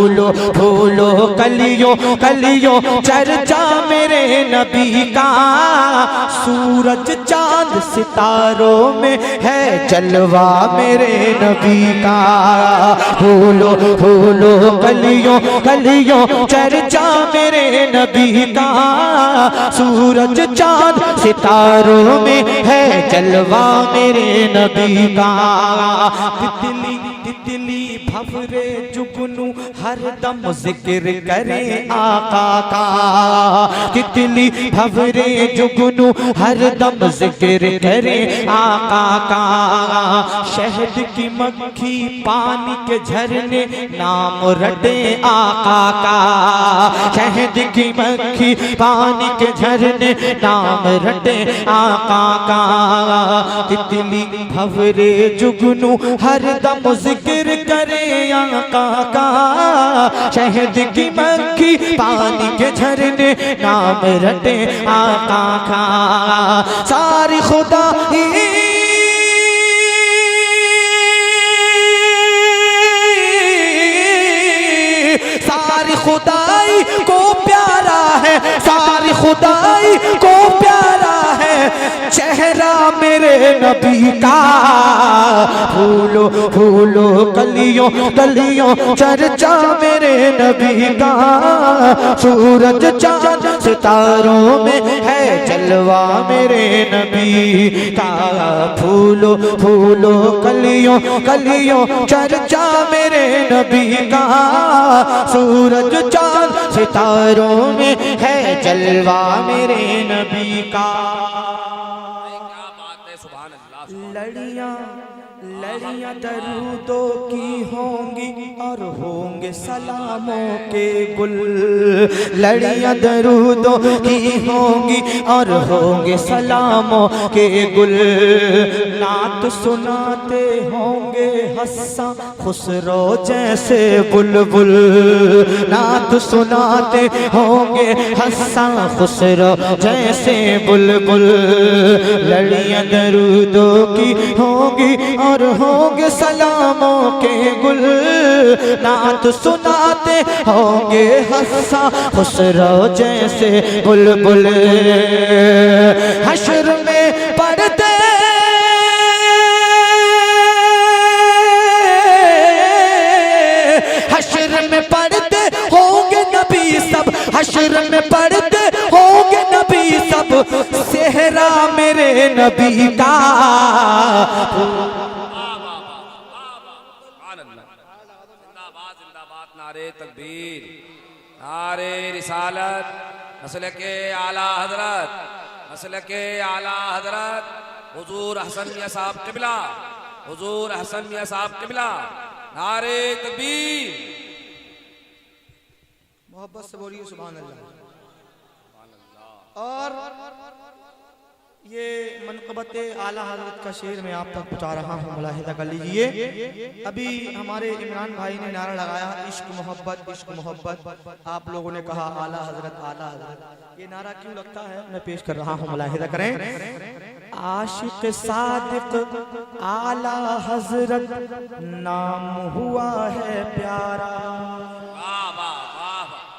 फूलो फूलो कलियों कलियों चर्चा मेरे नबी का, सूरज चांद सितारों में है जलवा मेरे नबी का। फूलो फूलो कलियों कलियों चर्चा मेरे नबी का, सूरज चांद सितारों में है जलवा मेरे नबी का। तितली तितली भंवरे जुगनू हर दम जिक्र करे आका का, तितली भंवरे जुगनू हर दम जिक्र करे आका का। शहद की मक्खी पानी के झरने नाम रटे आका का, शहद की मक्खी पानी के झरने नाम रटे आका का। तितली भंवरे जुगनू हर दम जिक्र करे आका का, शहद की मक्खी पानी के झरने नाम रटे आका का। सारी खुदा सारी खुदाई को प्यारा है, सारी खुदाई को प्यारा है चेहरा मेरे नबी का। फूलो फूलो कलियों कलियों चर्चा मेरे नबी का, सूरज चांद सितारों में है जलवा मेरे नबी का। फूलो फूलो कलियों कलियों चर्चा मेरे नबी का, सूरज चांद सितारों में है जलवा मेरे नबी का। लड़ियां लड़ियां दरूदों की होंगी और होंगे सलामों के गुल, लड़ियां दरूदों की होंगी और होंगे सलामों के गुल। नात सुनाते होंगे हस्सा खुसरो जैसे बुलबुल, नात सुनाते होंगे हस्सा खुसरो जैसे बुलबुल। लड़ियां दरूदों की होंगी और होंगे सलामों के गुल, नात सुनाते होंगे हस्सा खुसरो जैसे बुलबुल। हश्र में पढ़ते हश्र में पढ़ते होंगे नबी सब, हश्र में पढ़ते होंगे नबी सब सेहरा मेरे नबी का। नारे तकबीर, नारे रिसालत, मसलके आला हजरत, मसलके आला हजरत हुजूर हसन मियां साहब किबला, हुजूर हसन मियां साहब किबला। नारे तकबीर, मोहब्बत से बोलिए सुभान अल्लाह। और ये मनक़बत आला हज़रत का शेर मैं आप तक पहुँचा रहा हूँ, मुलाहिज़ा कर लीजिए। अभी हमारे इमरान भाई ने नारा लगाया इश्क मोहब्बत इश्क मोहब्बत, आप लोगों ने कहा आला हज़रत आला हज़रत। ये नारा क्यों लगता है मैं पेश कर रहा हूँ, मुलाहिज़ा करें। आशिक सादिक आला हज़रत नाम हुआ है प्यारा,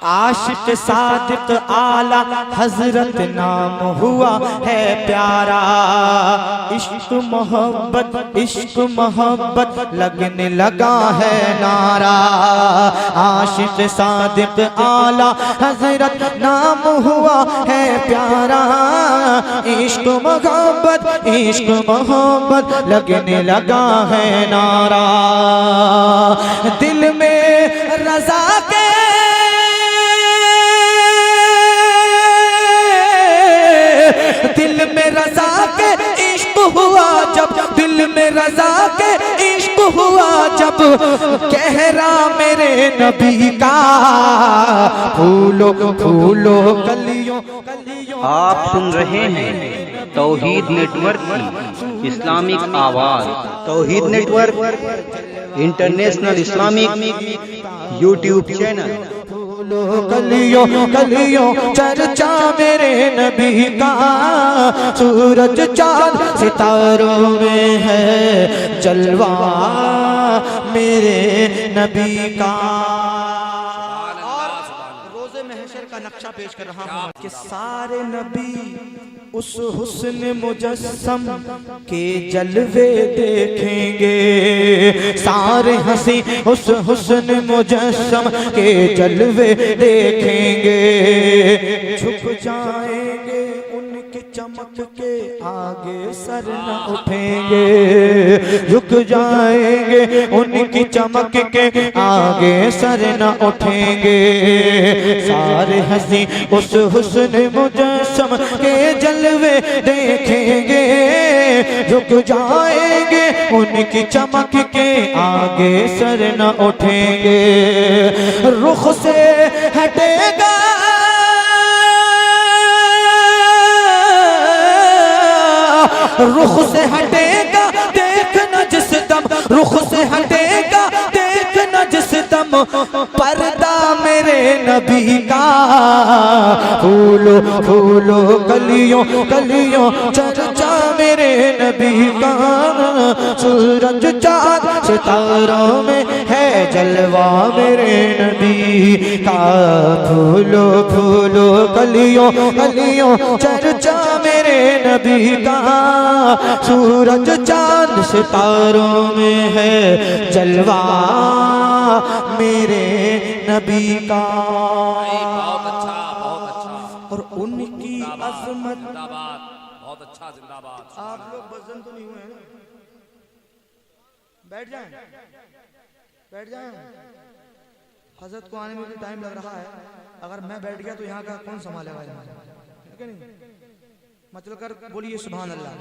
आशिक सादिक आला हजरत नाम हुआ है प्यारा। इश्क मोहब्बत लगने लगा है नारा, आशिक सादिक आला हजरत नाम हुआ है प्यारा। इश्क मोहब्बत लगने लगा है नारा। दिल में रज़ा के दिल में रज़ा के इश्क हुआ जब, दिल में रज़ा के इश्क हुआ जब कहरा मेरे नबी का। फूलो फूलो कलियों कलियों। आप सुन रहे हैं तौहीद नेटवर्क की इस्लामिक आवाज़। Tauheed network international Islamic YouTube channel. कलियों कलियों चर्चा मेरे नबी का, सूरज चांद सितारों में है जलवा मेरे नबी का। का नक्शा पेश कर रहा हूँ कि सारे नबी उस हुस्न मुजस्सम के जलवे देखेंगे, सारे हंसी उस हुस्न मुजस्सम के जलवे देखेंगे, झुक जाएंगे उनके चमक के आगे सर न उठेंगे, झुक जाएंगे उनकी चमक के आगे सर न उठेंगे, सारे हंसी उस हुस्न मुजस्सम के जलवे देखेंगे, झुक जाएंगे उनकी चमक के आगे सर न उठेंगे, रुख से हटेगा रुख से हटेगा देखना जिस दम, रुख से हटेगा देखना जिस दम, पर्दा मेरे नबी का, फूलो फूलो कलियों कलियों चर्चा मेरे नबी का, सूरज चाँद सितारों में है जलवा मेरे नबी का, फूलो फूलो कलियों कलियों चर्चा मेरे नबी का, सूरज चाँद सितारों में है जलवा मेरे नबी का। बहुत अच्छा, बहुत अच्छा। और उनकी अजमत, जिंदाबाद, बहुत अच्छा, जिंदाबाद। आप लोग बजन तो नहीं हुए हैं ना? बैठ जाएं, बैठ जाएं। हजरत को आने में भी टाइम लग रहा है, अगर मैं बैठ गया तो यहाँ का कौन संभालेगा? ठीक है नहीं? मतलब कर बोलिए सुभान अल्लाह,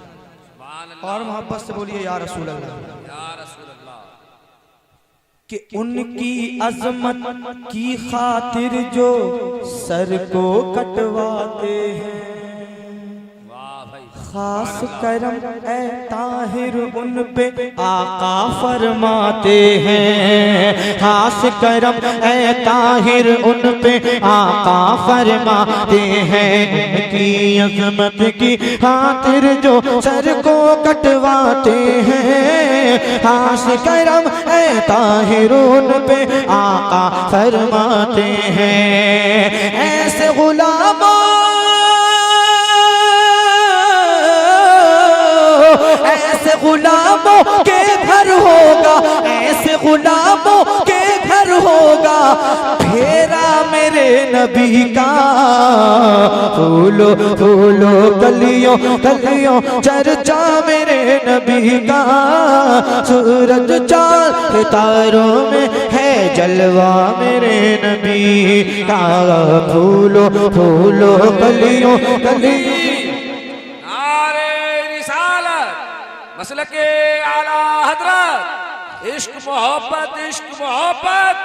सुभान अल्लाह, और मोहब्बत से बोलिए या रसूल अल्लाह। या रसूल अल्लाह। कि उनकी अजमत की खातिर जो सर को कटवाते हैं, वाह भाई, खास करम ए ताहिर उन पे आका फरमाते हैं, खास करम ए ताहिर उन पे आका फरमाते हैं, उनकी अजमत की खातिर जो सर को कटवाते हैं, खास करम ए ताहिर उन पे आका फरमाते हैं, ऐसे गुलामों ऐसे गुलामों के घर होगा, ऐसे गुलामों के घर होगा फेरा मेरे नबी का, फूलो फूलो कलियों कलियों चर्चा मेरे नबी का, सूरज चाँद सितारों में है जलवा मेरे नबी का, फूलो फूलो कलियों कलियों। मसलके आला हजरत, इश्क मोहब्बत, इश्क मोहब्बत,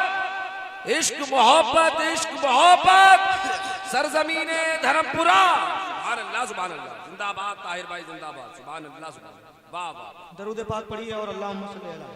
इश्क मोहब्बत, इश्क मोहब्बत, सरजमीने धर्मपुरा। सुभान अल्लाह, सुभान अल्लाह, जिंदाबाद ताहिर भाई, जिंदाबाद, सुभान अल्लाह, सुभान अल्लाह, वाह वाह। दरूद पाक पढ़िए और अल्लाहुम्मा सल्ली अला